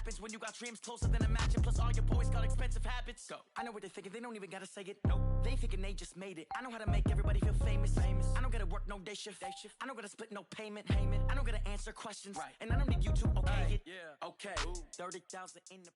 happens when you got dreams closer than a match, and plus all your boys got expensive habits. Go. I know what they're thinking, they don't even gotta say it. Nope. They ain't thinking they just made it. I know how to make everybody feel famous. I don't gotta work no day shift. I don't gotta split no payment. I don't gotta answer questions. Right. And I don't need you to okay it. Yeah. Okay. 30,000 in the...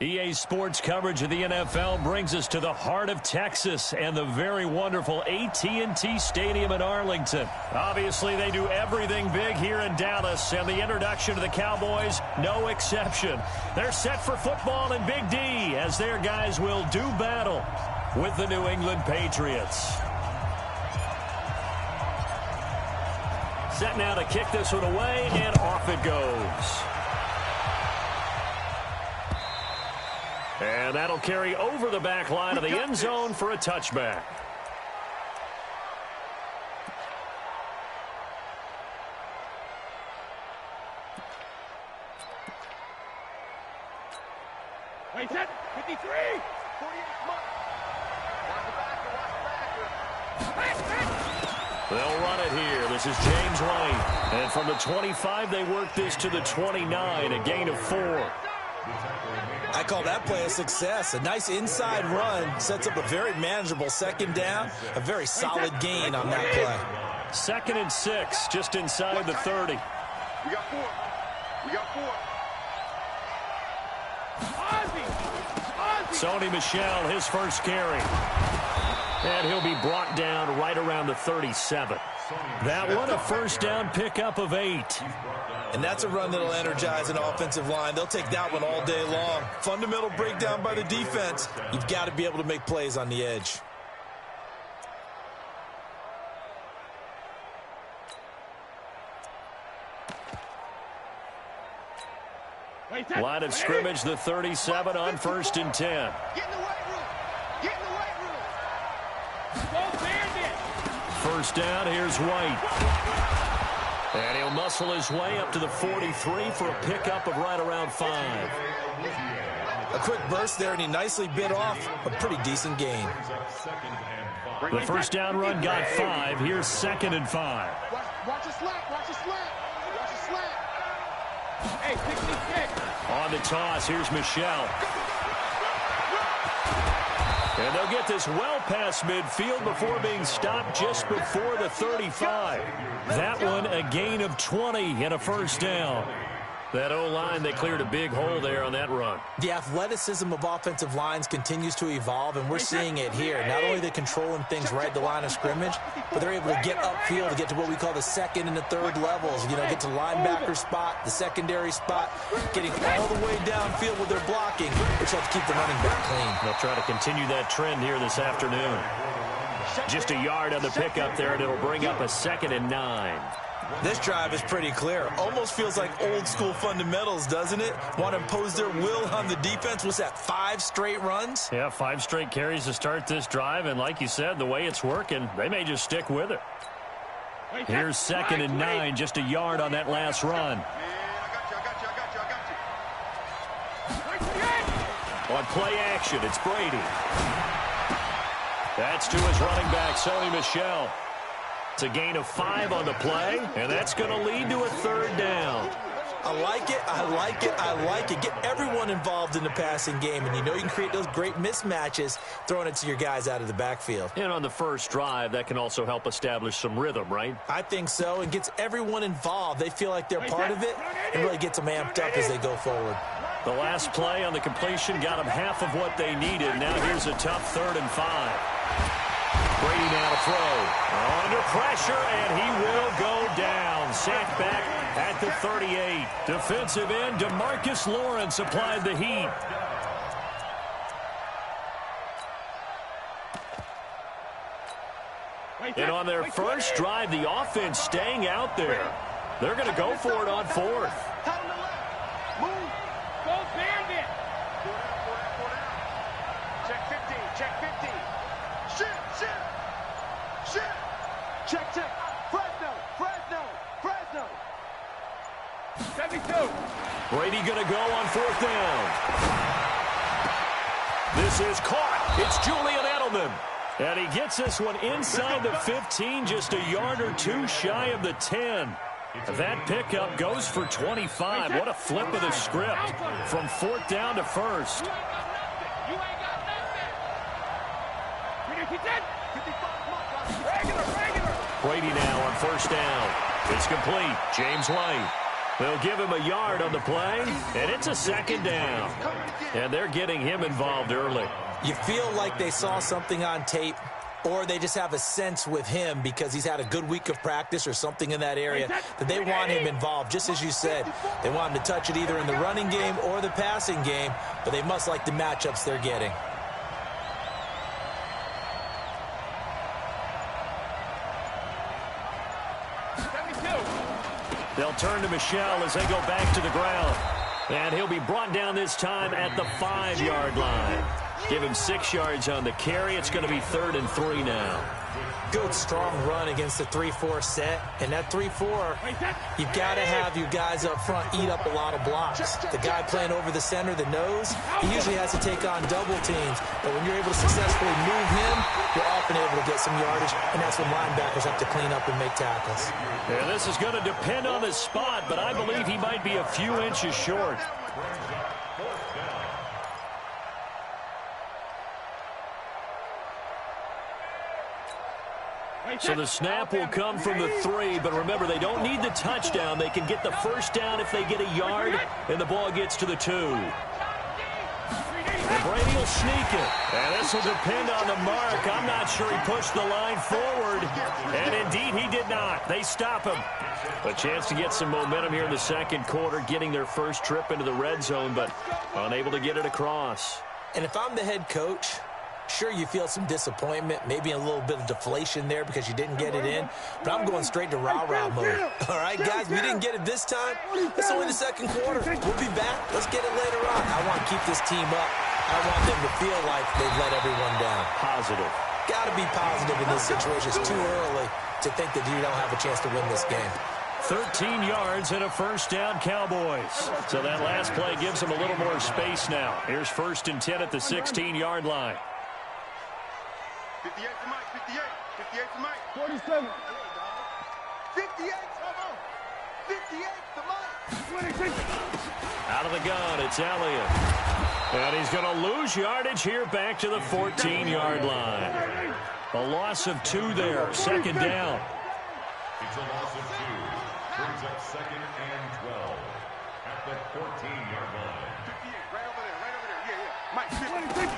EA Sports coverage of the NFL brings us to the heart of Texas and the very wonderful AT&T Stadium in Arlington. Obviously, they do everything big here in Dallas, and the introduction to the Cowboys, no exception. They're set for football in Big D as their guys will do battle with the New England Patriots. Set now to kick this one away, and off it goes. And that'll carry over the back line of the end zone for a touchback. Wait, set, 53, 48, They'll run it here. This is James White. And from the 25, they work this to the 29, a gain of 4. I call that play a success. A nice inside run sets up a very manageable second down, a very solid gain on that play. 2nd and 6, just inside the 30. We got 4. We got 4. Sony Michel, his first carry. And he'll be brought down right around the 37. That one, a first down pickup of 8. And that's a run that'll energize an offensive line. They'll take that one all day long. Fundamental breakdown by the defense. You've got to be able to make plays on the edge. Line of scrimmage, the 37 on 1st and 10. Get in the weight room. Get in the weight room. Go Bandit. First down, here's White. And he'll muscle his way up to the 43 for a pickup of right around 5. A quick burst there, and he nicely bit off a pretty decent gain. The first down run got 5. Here's 2nd and 5. Watch the slant. Watch the slant. Watch the slant. Hey, 66. On the toss, here's Michel. And they'll get this well past midfield before being stopped just before the 35. That one, a gain of 20 and a first down. That O-line, they cleared a big hole there on that run. The athleticism of offensive lines continues to evolve, and we're seeing it here. Not only are they controlling things right at the line of scrimmage, but they're able to get upfield to get to what we call the 2nd and the 3rd levels. You know, get to linebacker spot, the secondary spot, getting all the way downfield with their blocking, which helps keep the running back clean. They'll try to continue that trend here this afternoon. Just a yard on the pickup there, and it'll bring up a 2nd and 9. This drive is pretty clear. Almost feels like old school fundamentals, doesn't it? Want to impose their will on the defense. What's that, 5 straight runs? Yeah, 5 straight carries to start this drive. And like you said, the way it's working, they may just stick with it. Here's 2nd and 9, just a yard on that last run. On play action, it's Brady. That's to his running back, Sony Michel. It's a gain of 5 on the play, and that's going to lead to a 3rd down. I like it, I like it, I like it. Get everyone involved in the passing game, and you know you can create those great mismatches throwing it to your guys out of the backfield. And on the first drive, that can also help establish some rhythm, right? I think so, and gets everyone involved. They feel like they're part of it, and really gets them amped up as they go forward. The last play on the completion got them half of what they needed. Now here's a tough 3rd and 5. Brady now to throw. Under pressure, and he will go down. Sacked back at the 38. Defensive end DeMarcus Lawrence applied the heat. And on their first drive, the offense staying out there. They're going to go for it on 4th. Go Bandit. Check 50. Check 50. Shit. Check. Fresno. 72. Brady going to go on 4th down. This is caught. It's Julian Edelman. And he gets this one inside the 15, just a yard or 2 shy of the 10. That pickup goes for 25. What a flip of the script from 4th down to 1st. Brady now on 1st down. It's complete. James White. They'll give him a yard on the play, and it's a 2nd down. And they're getting him involved early. You feel like they saw something on tape, or they just have a sense with him because he's had a good week of practice or something in that area that they want him involved. Just as you said, they want him to touch it either in the running game or the passing game, but they must like the matchups they're getting. They'll turn to Michel as they go back to the ground. And he'll be brought down this time at the 5-yard line. Give him 6 yards on the carry. It's going to be 3rd and 3 now. Good, strong run against the 3-4 set. And that 3-4, you've got to have your guys up front eat up a lot of blocks. The guy playing over the center, the nose, he usually has to take on double teams. But when you're able to successfully move him, you're often able to get some yardage. And that's when linebackers have to clean up and make tackles. Yeah, this is going to depend on the spot, but I believe he might be a few inches short. So the snap will come from the 3, but remember, they don't need the touchdown. They can get the 1st down if they get a yard, and the ball gets to the 2. And Brady will sneak it. And this will depend on the mark. I'm not sure he pushed the line forward. And indeed, he did not. They stop him. A chance to get some momentum here in the 2nd quarter, getting their first trip into the red zone, but unable to get it across. And if I'm the head coach, sure, you feel some disappointment, maybe a little bit of deflation there because you didn't get it in, but I'm going straight to rah-rah mode. All right, guys, we didn't get it this time. It's only the 2nd quarter. We'll be back. Let's get it later on. I want to keep this team up. I want them to feel like they've let everyone down. Positive. Got to be positive in this situation. It's too early to think that you don't have a chance to win this game. 13 yards and a 1st down, Cowboys. So that last play gives them a little more space now. Here's 1st and 10 at the 16-yard line. 58 to Mike, 58. 58 to Mike. 47. 58, come on. 58 to Mike. 26. Out of the gun, it's Elliott. And he's going to lose yardage here back to the 14-yard line. A loss of 2 there, 2nd down. It's a loss of 2. Brings up 2nd and 12 at the 14-yard line. 58, right over there. Yeah. Mike, 26.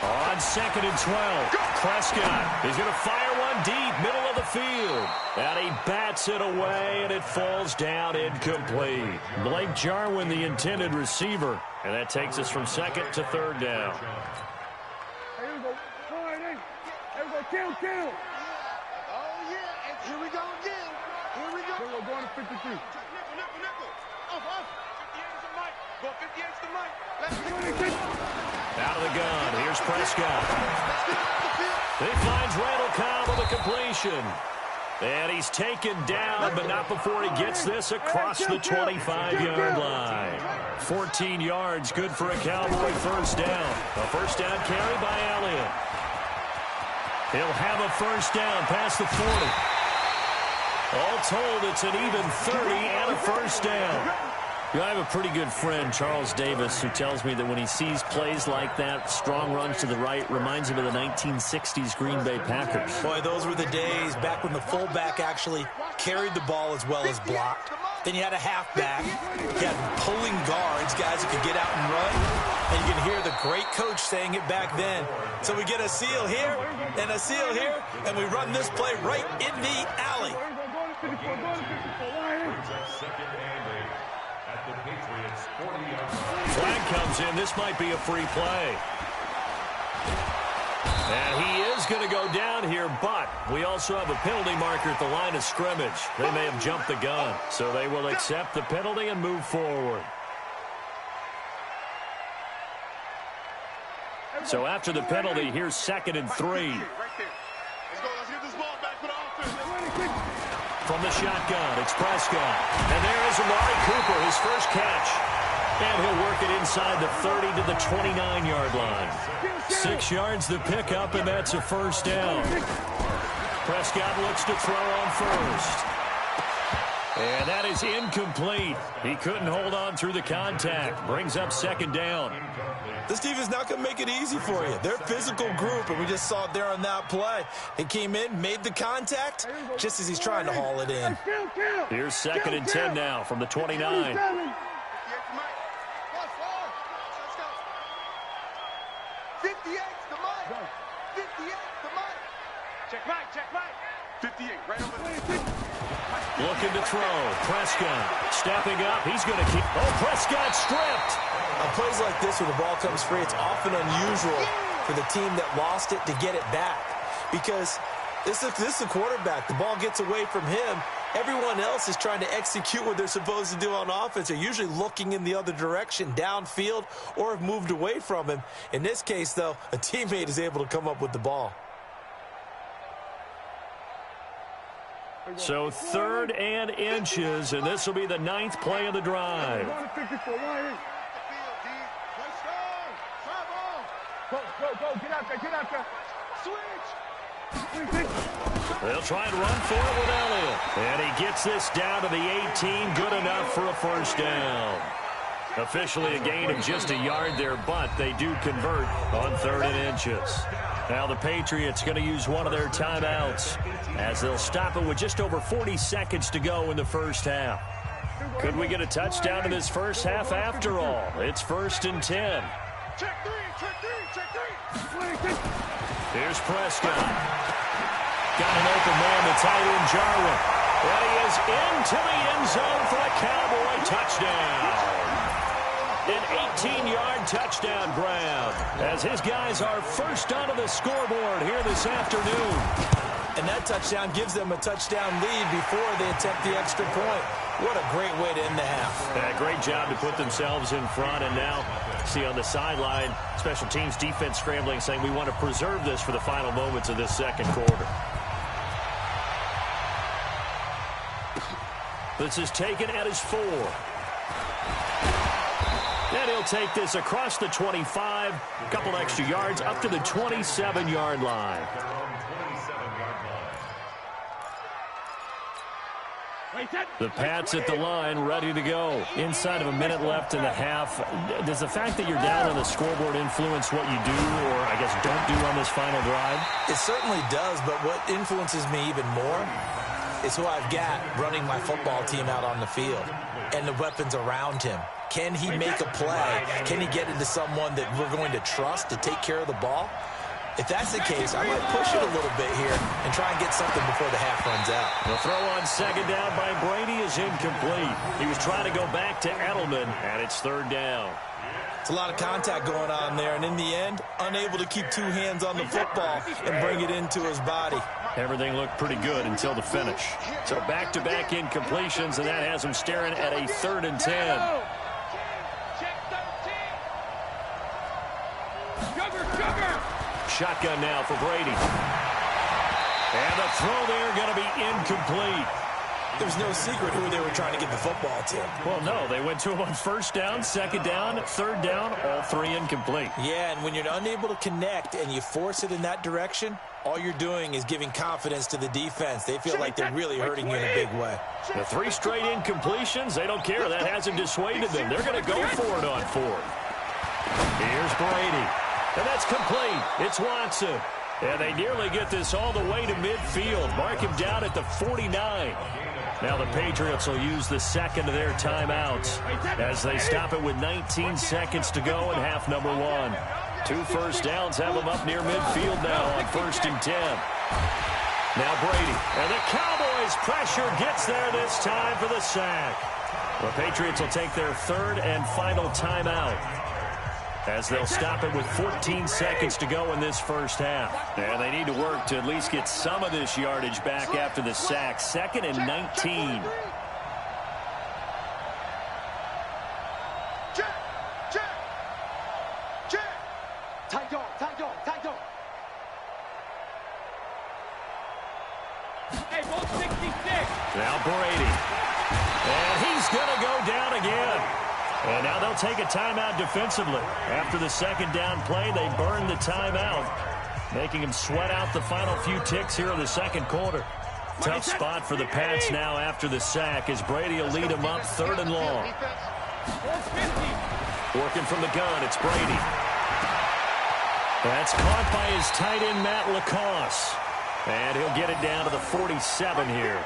On 2nd and 12, Prescott is going to fire one deep, middle of the field. And he bats it away, and it falls down incomplete. Blake Jarwin, the intended receiver. And that takes us from 2nd to 3rd down. Here we go. Here we go. Kill. Oh, yeah. And here we go again. Here we go. We're going to 53. Nickel. Off. 58 to Mike. Go 58 to Mike. Let's 26. Out of the gun, here's Prescott. He finds Randall Cobb with a completion. And he's taken down, but not before he gets this across the 25-yard line. 14 yards, good for a Cowboy 1st down. A 1st down carry by Elliott. He'll have a 1st down past the 40. All told, it's an even 30 and a 1st down. You know, I have a pretty good friend, Charles Davis, who tells me that when he sees plays like that, strong runs to the right, reminds him of the 1960s Green Bay Packers. Boy, those were the days back when the fullback actually carried the ball as well as blocked. Then you had a halfback. You had pulling guards, guys who could get out and run. And you can hear the great coach saying it back then. So we get a seal here and a seal here, and we run this play right in the alley. Flag comes in. This might be a free play. And he is going to go down here, but we also have a penalty marker at the line of scrimmage. They may have jumped the gun, so they will accept the penalty and move forward. So after the penalty, here's 2nd and 3. Right there. Let's go. Let's get this ball back for the offense. From the shotgun, it's Prescott. And there is Amari Cooper, his first catch. And he'll work it inside the 30 to the 29-yard line. 6 yards the pickup, and that's a 1st down. Prescott looks to throw on 1st. And that is incomplete. He couldn't hold on through the contact. Brings up second down. This defense is not going to make it easy for you. They're a physical group, and we just saw it there on that play. He came in, made the contact, just as he's trying to haul it in. Here's second and 10 now from the 29. 58, right over there. Looking to throw. Prescott stepping up. He's going to keep. Oh, Prescott stripped. On plays like this, when the ball comes free, it's often unusual for the team that lost it to get it back. Because this is a quarterback. The ball gets away from him. Everyone else is trying to execute what they're supposed to do on offense. They're usually looking in the other direction, downfield, or have moved away from him. In this case, though, a teammate is able to come up with the ball. So 3rd and inches, and this will be the 9th play of the drive. Go, get out there. Switch. They'll try and run for it with Elliott. And he gets this down to the 18, good enough for a first down. Officially a gain of just a yard there, but they do convert on 3rd and inches. Now the Patriots going to use one of their timeouts as they'll stop it with just over 40 seconds to go in the first half. Could we get a touchdown in this first half after all? It's 1st and 10. Check three. Here's Prescott. Got an open man, the tight end Jarwin. And he is into the end zone for a Cowboy touchdown. An 18-yard touchdown grab as his guys are first onto the scoreboard here this afternoon. And that touchdown gives them a touchdown lead before they attempt the extra point. What a great way to end the half. Yeah, great job to put themselves in front. And now, see on the sideline, special teams defense scrambling, saying we want to preserve this for the final moments of this second quarter. This is taken at his 4. And he'll take this across the 25, a couple extra yards up to the 27-yard line. The Pats at the line, ready to go. Inside of a minute left in the half. Does the fact that you're down on the scoreboard influence what you do, or I guess don't do on this final drive? It certainly does, but what influences me even more is who I've got running my football team out on the field and the weapons around him. Can he make a play? Can he get into someone that we're going to trust to take care of the ball? If that's the case, I might push it a little bit here and try and get something before the half runs out. The throw on second down by Brady is incomplete. He was trying to go back to Edelman, and it's 3rd down. It's a lot of contact going on there, and in the end, unable to keep 2 hands on the football and bring it into his body. Everything looked pretty good until the finish. So back-to-back incompletions, and that has him staring at a 3rd and 10. Shotgun now for Brady. And the throw there going to be incomplete. There's no secret who they were trying to get the football to. Well, no, they went to him on 1st down, 2nd down, 3rd down, all 3 incomplete. Yeah, and when you're unable to connect and you force it in that direction, all you're doing is giving confidence to the defense. They feel like they're really hurting you in a big way. The 3 straight incompletions, they don't care. That hasn't dissuaded them. They're going to go for it on 4th. Here's Brady. And that's complete. It's Watson. And they nearly get this all the way to midfield. Mark him down at the 49. Now the Patriots will use the second of their timeouts as they stop it with 19 seconds to go in half number 1. 2 first downs have them up near midfield now on 1st and 10. Now Brady. And the Cowboys' pressure gets there this time for the sack. The Patriots will take their 3rd and final timeout as they'll stop it with 14 seconds to go in this first half. And they need to work to at least get some of this yardage back after the sack. 2nd and 19. Tight dog. Hey, ball 66. Now Brady. And he's going to go down again. And now they'll take a timeout defensively. After the 2nd down play, they burn the timeout, making him sweat out the final few ticks here in the 2nd quarter. Tough spot for the Pats now after the sack as Brady will lead them up 3rd and long. Working from the gun, it's Brady. That's caught by his tight end, Matt LaCosse. And he'll get it down to the 47 here.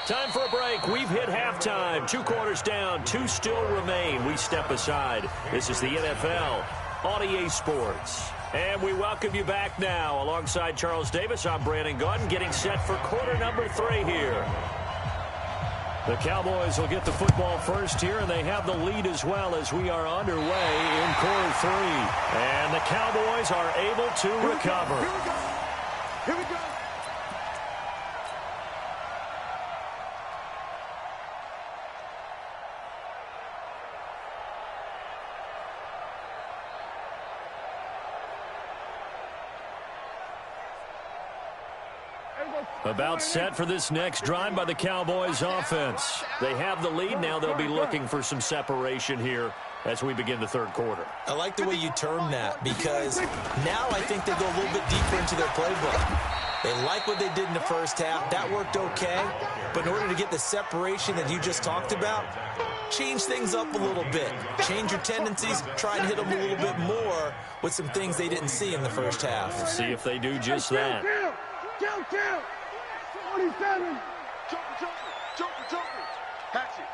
Time for a break. We've hit halftime. 2 quarters down. 2 still remain. We step aside. This is the NFL on EA Sports. And we welcome you back now. Alongside Charles Davis, I'm Brandon Gaudin, getting set for quarter number 3 here. The Cowboys will get the football first here, and they have the lead as well as we are underway in quarter 3. And the Cowboys are able to recover. Here we go. Here we go. About set for this next drive by the Cowboys offense. They have the lead. Now they'll be looking for some separation here as we begin the 3rd quarter. I like the way you term that because now I think they go a little bit deeper into their playbook. They like what they did in the first half. That worked okay. But in order to get the separation that you just talked about, change things up a little bit. Change your tendencies. Try and hit them a little bit more with some things they didn't see in the first half. We'll see if they do just that. Kill. 47. Jumper. Hatchet.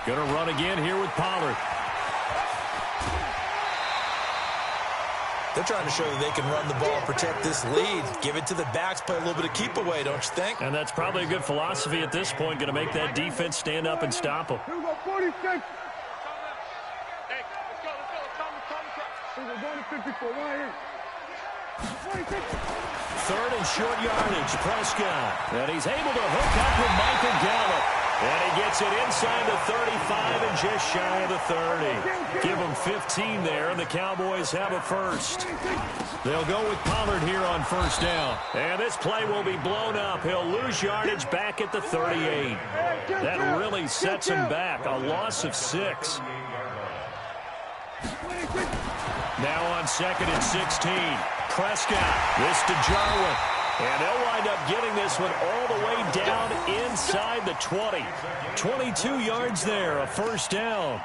Gonna run again here with Pollard. They're trying to show that they can run the ball, protect this lead. Give it to the backs, play a little bit of keep away, don't you think? And that's probably a good philosophy at this point. Going to make that defense stand up and stop them. Here we go, 46. Hey, let's go. We're going to 54. Right here. 46. 3rd and short yardage. Prescott. And he's able to hook up with Michael Gallup. And he gets it inside the 35 and just shy of the 30. Give them 15 there, and the Cowboys have a first. They'll go with Pollard here on 1st down. And this play will be blown up. He'll lose yardage back at the 38. That really sets him back. A loss of 6. Now on 2nd and 16. Prescott. This to Jarwin. And they'll wind up getting this one all the way down inside the 20. 22 yards there, a 1st down.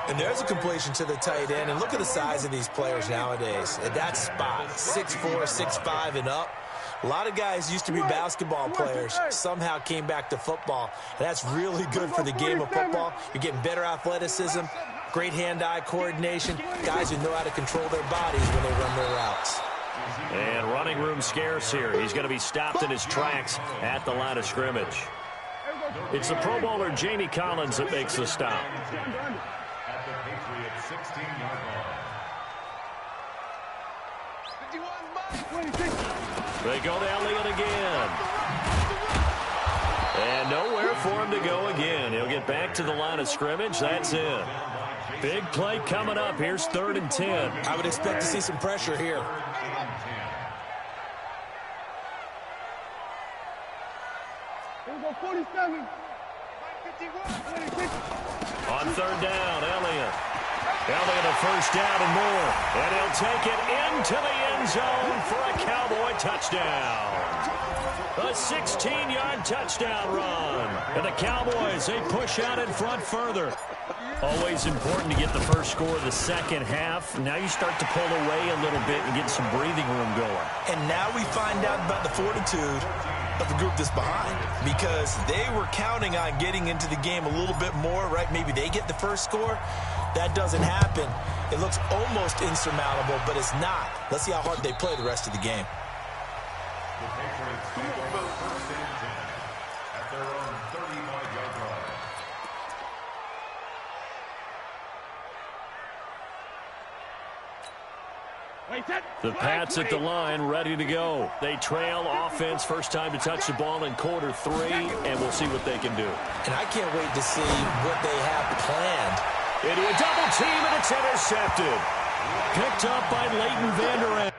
And there's a completion to the tight end. And look at the size of these players nowadays. At that spot, 6'4", 6'5", and up. A lot of guys used to be basketball players, somehow came back to football. And that's really good for the game of football. You're getting better athleticism, great hand-eye coordination, guys who know how to control their bodies when they run their routes. And running room scarce here. He's going to be stopped in his tracks at the line of scrimmage. It's the Pro Bowler Jamie Collins that makes the stop. At the Patriots 16-yard line. They go to Elliott again. And nowhere for him to go again. He'll get back to the line of scrimmage. That's it. Big play coming up. Here's 3rd and 10. I would expect to see some pressure here. Here we go, 47. On 3rd down, Elliott. Elliott a 1st down and more. And he'll take it into the end zone for a Cowboy touchdown. A 16-yard touchdown run. And the Cowboys, they push out in front further. Always important to get the first score of the second half. Now you start to pull away a little bit and get some breathing room going. And now we find out about the fortitude of the group that's behind, because they were counting on getting into the game a little bit more, right? Maybe they get the first score. That doesn't happen. It looks almost insurmountable, but it's not. Let's see how hard they play the rest of the game. The Patriots take over 1st and 10 at their own 35-yard line. The Pats at the line, ready to go. They trail offense, first time to touch the ball in quarter 3, and we'll see what they can do. And I can't wait to see what they have planned. Into a double team, and it's intercepted. Picked up by Leighton Vander Esch.